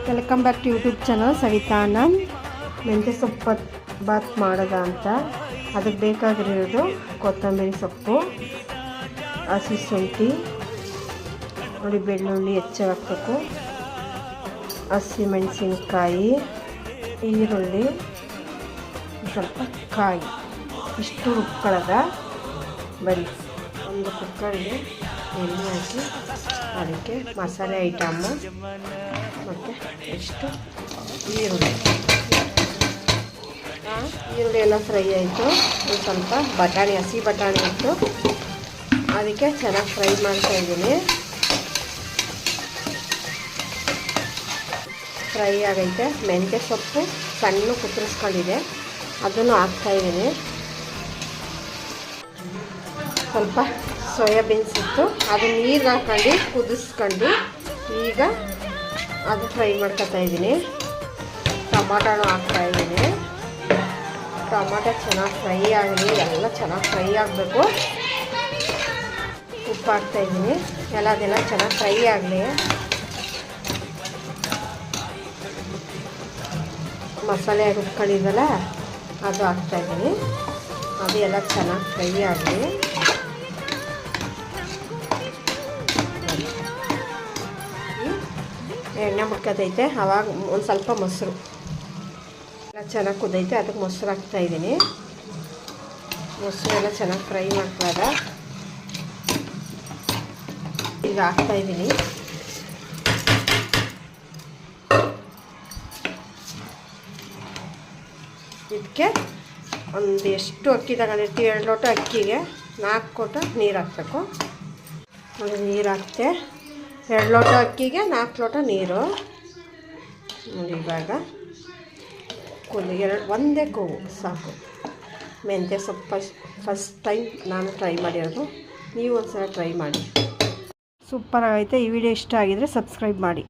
Welcome back to YouTube channel Savita Anand. ಮೆಂತ್ಯ ಸೊಪ್ಪು ಬಾತ್ ಮಾಡೋದ ಅಂತ ಅದಕ್ಕೆ ಬೇಕಾಗಿರೋದು ಕೊತ್ತಂಬರಿ ಸೊಪ್ಪು, ಹಸಿ ಶುಂಠಿ ನೋಡಿ, ಬೆಳ್ಳುಳ್ಳಿ ಹೆಚ್ಚಾಗಿ ಹಾಕಬೇಕು, ಹಸಿ ಮೆಣಸಿನಕಾಯಿ, ಈರುಳ್ಳಿ, ಸ್ವಲ್ಪ ಕಾಯಿ, ಇಷ್ಟು ರುಬ್ಕೊಳ್ಳೋದ. ಬರೀ ಒಂದು ಕುಕ್ಕರ್ಗೆ ಎಣ್ಣೆ ಹಾಕಿ ಅದಕ್ಕೆ ಮಸಾಲೆ ಐಟಮ್ಮು ಮತ್ತು ಎಷ್ಟು ಈರುಳ್ಳಿ ಎಲ್ಲ ಫ್ರೈ ಆಯಿತು. ಒಂದು ಸ್ವಲ್ಪ ಬಟಾಣಿ, ಹಸಿ ಬಟಾಣಿ ಇತ್ತು, ಅದಕ್ಕೆ ಚೆನ್ನಾಗಿ ಫ್ರೈ ಮಾಡ್ತಾಯಿದ್ದೀನಿ. ಫ್ರೈ ಆಗೈತೆ. ಮೆಂತ್ಯ ಸೊಪ್ಪು ಸಣ್ಣ ಕುಕ್ಕರಿಸ್ಕೊಂಡಿದೆ, ಅದನ್ನು ಹಾಕ್ತಾಯಿದ್ದೀನಿ. ಸ್ವಲ್ಪ ಸೋಯಾಬೀನ್ಸ್ ಇತ್ತು, ಅದು ನೀರು ಹಾಕ್ಕೊಂಡು ಕುದಿಸ್ಕೊಂಡು ಈಗ ಅದು ಫ್ರೈ ಮಾಡ್ಕೊತಾಯಿದ್ದೀನಿ. ಟೊಮಾಟೋನು ಹಾಕ್ತಾಯಿದ್ದೀನಿ. ಟೊಮಾಟೊ ಚೆನ್ನಾಗಿ ಫ್ರೈ ಆಗಲಿ, ಎಲ್ಲ ಚೆನ್ನಾಗಿ ಫ್ರೈ ಆಗಬೇಕು. ಉಪ್ಪು ಹಾಕ್ತಾಯಿದ್ದೀನಿ. ಅದೆಲ್ಲ ಚೆನ್ನಾಗಿ ಫ್ರೈ ಆಗಲಿ. ಮಸಾಲೆ ರುಬ್ಕೊಂಡಿದ್ದಲ್ಲ ಅದು ಹಾಕ್ತಾಯಿದ್ದೀನಿ. ಅದು ಎಲ್ಲ ಚೆನ್ನಾಗಿ ಫ್ರೈ ಆಗಲಿ. ಎಣ್ಣೆ ಮುಟ್ಕೋತೈತೆ, ಆವಾಗ ಒಂದು ಸ್ವಲ್ಪ ಮೊಸರು ಎಲ್ಲ ಚೆನ್ನಾಗಿ ಕುದೈತೆ, ಅದಕ್ಕೆ ಮೊಸರು ಹಾಕ್ತಾಯಿದ್ದೀನಿ. ಮೊಸರು ಎಲ್ಲ ಚೆನ್ನಾಗಿ ಫ್ರೈ ಮಾಡ್ಕೊಳ್ಳೋದ. ಈಗ ಹಾಕ್ತಾಯಿದ್ದೀನಿ. ಇದಕ್ಕೆ ಒಂದು ಎಷ್ಟು ಅಕ್ಕಿ ತಗೊಂಡಿರ್ತೀವಿ, 2 ಲೋಟ ಅಕ್ಕಿಗೆ 4 ಲೋಟ ನೀರು ಹಾಕಬೇಕು. ಅದು ನೀರು ಹಾಕ್ತೆ. 2 ಲೋಟ ಅಕ್ಕಿಗೆ 4 ಲೋಟ ನೀರು. ಇವಾಗ ಒಂದೇ ಕೂಗು ಸಾಕು. ಮೆಂತ್ಯ ಸೊಪ್ಪು ಫಸ್ಟ್ ಟೈಮ್ ನಾನು ಟ್ರೈ ಮಾಡಿರೋದು, ನೀವು ಒಂದ್ಸಲ ಟ್ರೈ ಮಾಡಿ. ಸೂಪರಾಗೈತೆ. ಈ ವಿಡಿಯೋ ಇಷ್ಟ ಆಗಿದರೆ ಸಬ್ಸ್ಕ್ರೈಬ್ ಮಾಡಿ.